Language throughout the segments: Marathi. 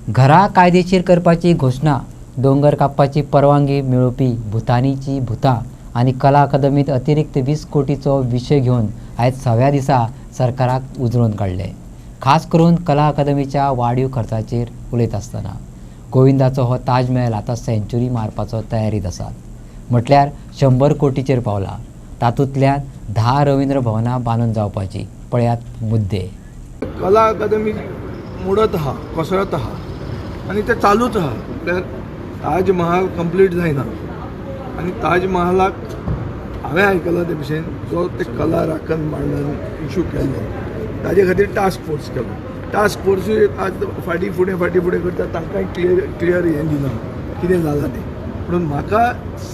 घरा कायदेशीर करपाची घोषणा, दोंगर कापपाची परवानगी मेळोवपी भुतानीची भुतां आणि कला अकादमीत अतिरिक्त 20 कोटीचो विशय घेऊन आयज 6व्या दिसा सरकाराक उजळून काढले. खास करून कला अकादमीच्या वाडीव खर्चाचेर उलयत आसतना गोविंदाचो हो ताज महल आतां सेंच्युरी मारपाचो तयारीत आसा. म्हटल्यार 100 कोटीचेर पावला. तातूंतल्यान 10 रवींद्र भवनां बांदून जावपाची. पळयात मुद्दे. कला अकादमी मोडत आहा, कोसळत आहा आणि ते चालूच आहा. म्हटल्यार ताज महाल कंप्लीट जायना आणि ताज महालाक हांवें आयकलां ते भशेन जो ते कला राखण मंडळान इशू केल्लो ताजे खातीर टास्क फोर्स केलो. टास्क फोर्सूय आज फाटीं फुडें करता, तांकांय क्लियर हें दिना कितें जालां तें. म्हणून म्हाका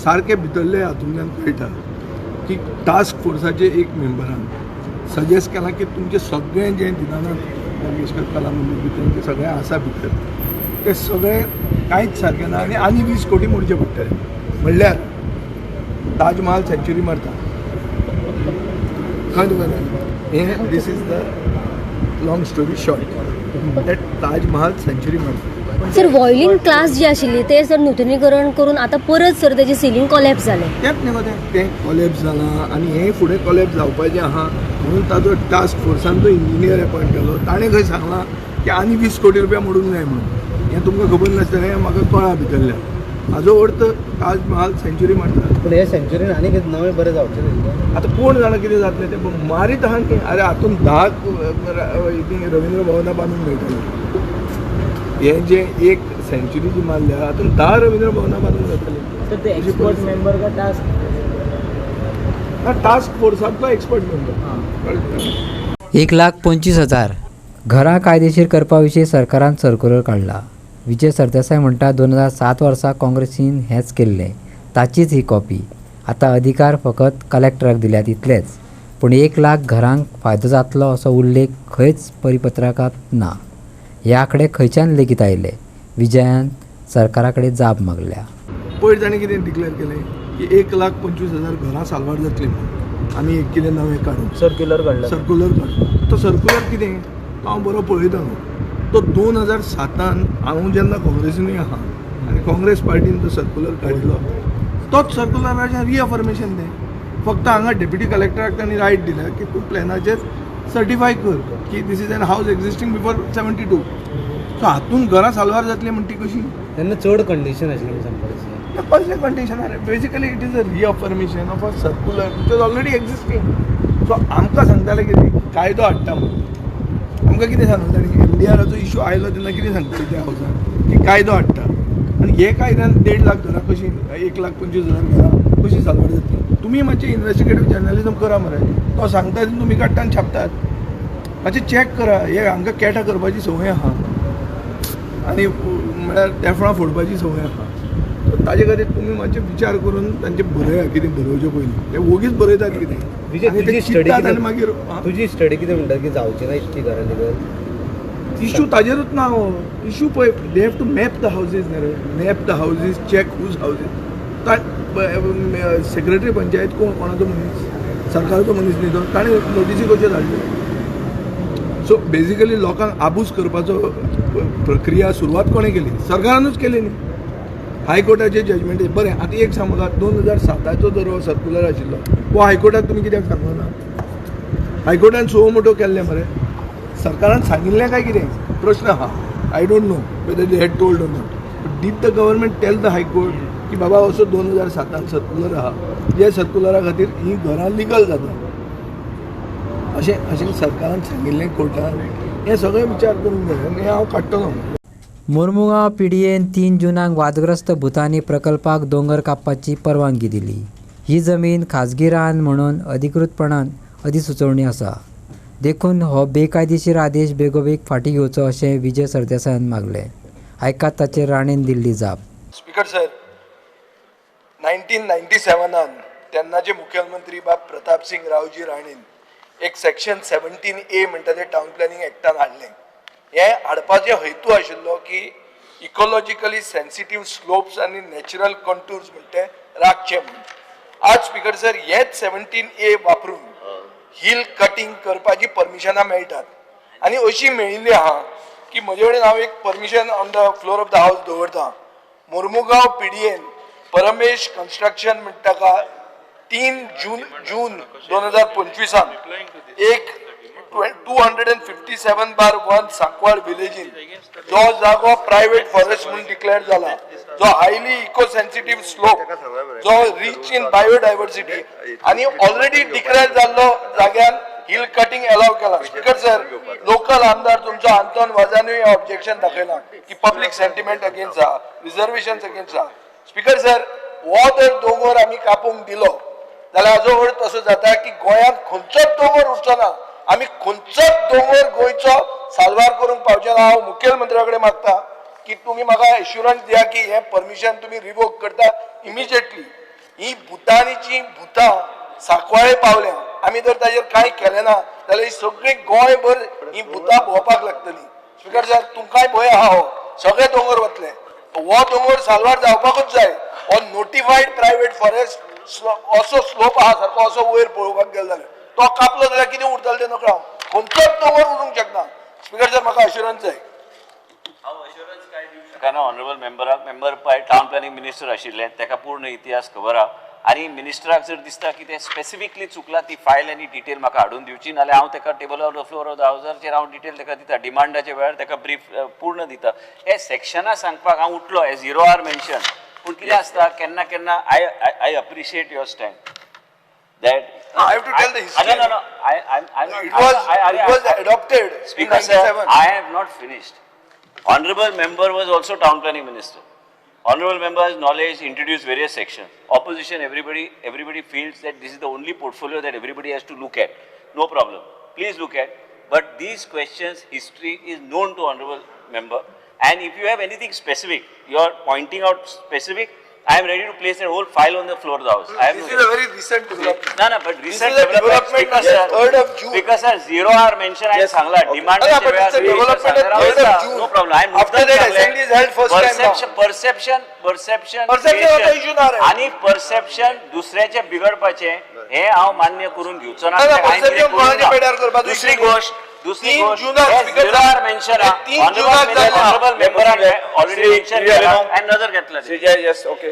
सारकें भितरले हातूंतल्यान कळटा की टास्क फोर्साचे एक मेंबरान सजेस्ट केलां की तुमचें सगळें जें दिनानाथ मंगेशकर कला मंदिर भितर तें सगळें आसा भितर तें सगळें कांयच सारकें ना आनी 20 कोटी मोडचे पडटले. म्हणल्यार ताज महाल सेंच्युरी मारता. कळ्ळें तुका हें this is the long story short that Taj Mahal century मारता. सर वॉयलिन क्लास जी आशिल्ली ते सर नूतनीकरण करून आता परत सर त्याचे सिलींग कॉलॅप्स जालें. तेंच न्ही गो तें कॉलॅप्स जालां आनी हें फुडें कॉलॅप्स जावपाचें आहा म्हणून ताजो टास्क फोर्सान जो इंजिनियर अपॉयंट केलो ताणें खंय सांगलां की आनी 20 कोटी रुपया मोडूंक जाय म्हणून. हें तुमकां खबर नासतलें, हें म्हाका कळ्ळा भितरल्यान. हाजो अर्थ ताज महाल सेंच्युरी मारता. पूण हे सेंच्युरीन आनी कितें नवें बरें जावचें न्ही. आतां कोण जाणा कितें जातलें तें पूण मारीत आहा की अरे हातून 10 रवींद्र भवनां बांदूंक मेळटलीं. हें जें एक सेंच्युरी जी मारल्या हातून 10 रवींद्र भवनां बांदूंक जातलीं. तर ते एक्सपर्ट मेंबर का टास्क फोर्सांतलो एक्सपर्ट मेंबर. 1,25,000 घरां कायदेशीर करपा विशीं सरकारान सर्क्युलर काडला. विजय सरदेसाय म्हणटा 2007 वर्सा काँग्रेसीन हेंच केल्लें, ताचीच ही कॉपी. आतां अधिकार फकत कलेक्टराक दिल्यात इतलेंच. पूण 1,00,000 घरांक फायदो जातलो असो उल्लेख खंयच परिपत्रकांत ना. हे आंकडे खंयच्यान लेगीत आयले? विजयान सरकारा कडेन जाप मागल्या. पयर ताणें कितें डिक्लेअर केलें की 1,25,000 घरां साल्वार जातलीं म्हणून आमी एक कितें नवें काडून सर्क्युलर काडला. तो सर्क्युलर कितें हांव बरो पळयता न्हू. तो 2007 हांव जेन्ना काँग्रेसीनूय आहा आनी काँग्रेस पार्टीन तो सर्क्युलर काडलो तोच सर्क्युलराचें रिअफर्मेशन तें. फक्त हांगा डेप्युटी कलेक्टराक तांणी रायट दिल्या की तूं प्लॅनाचेर सर्टिफाय कर की this is an house existing before 72. सो हातून घरां साल्वार जातली म्हणटी कशी? तेन्ना चड कंडिशन आशिल्लें सांगपाचें. कसलें कंडिशन आरे? Basically it is a reaffirmation of a circular which is already existing. So आमकां सांगताले कितें कायदो हाडटा म्हणून. आमकां कितें सांगताली NDRचो इशू आयलो तेन्ना कितें सांगताली त्या हावजान की कायदो हाडटा आनी हे कायद्यान 1,50,000 घरां कशी 1,25,000 घरां कशी साल्वार जातली? तुमी मातशें इन्वेस्टिगेटीव जर्नलिजम करा मरे. तो सांगता तेन्ना तुमी काडटा आनी छापतात. मातशें चॅक करा. हे हांकां कॅटां करपाची संवय आहा आनी म्हळ्यार तेफळां फोडपाची संवय आहा. ताजे खातीर तुमी मातशें विचार करून तांचे बरया कितें बरोवचें पयलीं. ते वोगीच बरयतात कितें आनी ते चिंततात आनी मागीर तुजी स्टडी कितें म्हणटा की जावची ना इतली घरां न्ही. इशू ताजेरूच ना हो. इशू पळय they have to map the houses न्ही रे. Map the houses, check whose houses. Secretary panchayat कोणाचो मनीस? सरकाराचो मनीस न्ही तो. ताणें नोटीसी कश्यो धाडल्यो. सो बेजिकली लोकांक आबूज करपाचो प्रक्रिया सुरवात कोणें केली? सरकारानूच केली न्ही. हायकोर्टाचे जजमेंट. बरें आतां एक सांग म्हाका 2007चो जर हो सर्क्युलर आशिल्लो हो हायकोर्टाक तुमी कित्याक सांगलो ना? हायकोर्टान सुओ मोटो केल्लें मरे. सरकारान सांगिल्लें काय कितें? प्रश्न आहा. I don't know whether they had told or not. Did the government tell the high court की बाबा असो 2007 सर्क्युलर आहा जे सर्क्युलरा खातीर ही घरां लिगल जाता अशें सरकारान सांगिल्लें कोर्टान? हें सगळें विचार करूंक जाय आनी हांव काडटलो. मुर्मुगांव PDAन 3 जुनाक वादग्रस्त भुतानी प्रकल्पाक दोंगर कापपाची परवानगी दिली. ही जमीन खाजगी रान म्हणून अधिकृतपणान अधिसुचोवणी आसा. देखून हो बेकायदेशीर आदेश बेगोबेग फाटीं घेवचो अशें विजय सरदेसायान मागलें. आयकात ताचेर राणेन दिल्ली जाप. स्पीकर सर, 1997 तेन्नाचे मुख्यमंत्री बाब प्रताप सिंग रावजी राणेन एक सेक्शन 17A म्हणटा तें टावन प्लॅनिंग एक्टान हाडलें. हें हाडपाचें हेतू आशिल्लो की इकॉलॉजिकली सेन्सिटीव स्लोप्स आनी नॅचरल कंटूर्स म्हणटा ते राखचे म्हणून. आज स्पीकर सर हेच 17A वापरून हिल कटिंग करपाची परमिशनां मेळटात आनी अशी मेळिल्ली आहा की म्हजे कडेन हांव एक permission on the floor of the हावस दवरता. मोर्मुगांव PDN परमेश कन्स्ट्रक्शन म्हणटा ताका 3 जून 2025 एक 257/1 सांकवाळ विलेजीन जो जागो प्रायव्हेट फॉरेस्ट म्हणून डिक्लेअर जाला, जो हायली इको सेन्सिटिव्ह स्लोप, जो रिच इन बायोडायव्हर्सिटी आणि ऑलरेडी डिक्लेअर जाल्लो जाग्यान हिल कटिंग अलाव केला. स्पीकर सर, लोकल आमदार तुमचो आंतोन वाजानूय ऑब्जेक्शन दाखयला की पब्लीक सेंटिमेंट अगेन्स्ट आहा, रिजर्वेशन अगेन्स्ट आहा. स्पीकर सर, हो जर दोंगर आमी कापूंक दिलो जाल्यार हाजो अर्थ असो जाता की गोंयांत खंयचोच दोंगर उरचो ना. आमी खंयचोच दोंगर गोंयचो साल्वार करूंक पावचे ना. हांव मुखेलमंत्र्या कडेन मागता की तुमी म्हाका एश्युरन्स दिया की हें परमिशन तुमी रिवोक करता इमिजिएटली. ही भुतानीची भुतां सांकवाळे पावल्या. आमी जर ताजेर कांय केलें ना जाल्यार ही सगळी गोंयभर ही भुतां भोंवपाक लागतली. स्पीकर सर, तुमकांय भंय आहा, हो सगळे दोंगर वतले. हो दोंगर साल्वार जावपाकूच जाय. हो नोटिफाईड प्रायव्हेट फॉरेस्ट असो स्लोप आहा सारको असो वयर पळोवपाक गेलो जाल्यार तो कापलो जाल्यार कितें उरतलें तें नकळो. खंयचोच दोंगर उरूंक शकना. स्पीकर सर, म्हाका अश्युरन्स जाय. कारण ऑनरेबल मेंबर पळय टावन प्लॅनिंग मिनिस्टर आशिल्ले, ताका पूर्ण इतिहास खबर आहा. आनी मिनिस्टराक जर दिसता की ते स्पेसिफिकली चुकला ती फायल आनी डिटेल म्हाका हाडून दिवची, नाल्यार हांव ताका table of the floor of the हावसाचेर हांव डिटेल ताका दिता, डिमांडाच्या वेळार ताका ब्रीफ पूर्ण दिता. हे सेक्शनां सांगपाक हांव उठलो एज 0 आर मेन्शन, पूण कितें आसता केन्ना केन्ना I appreciate your stand that I have to tell the history. No. It was adopted in Speaker sir, 97. I have not finished. Honorable member was also town planning minister. Honorable member has knowledge, introduced various sections. Opposition, everybody feels that this is the only portfolio that everybody has to look at. No problem. Please look at. But these questions, history is known to honorable member. And if you have anything specific, you are pointing out specific, I am ready to place a whole file on the floor of the house. I have This no is a very recent development. No, but recent is a development because on the 3rd of June. Because sir, 0 hour mention and sangla demand. No, but it's a development on 3rd of June. No problem. I am After that, assembly is held first time now. Perception आता issue ना रे. आणि परसेप्शन दुसऱ्याचे बिघडपाचे हे हांव मान्य करून घेवचो ना. ना, perception कोणाच्या पेड्यार करपाचो दुसरी issue गोष्ट 3 जुनाक speaker जुनार मेन्शन तीन जुनाक जालें. Honourable member already mention end नदर घेतला. Yes, okay.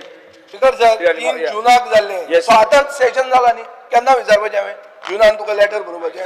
स्पीकर सर, 3 जुनाक जाल्ले. Yes. सो आतांच सेशन जाला न्ही, केन्ना विचारपाचें हांवें? जुनान तुका लेटर बरोवपाचें.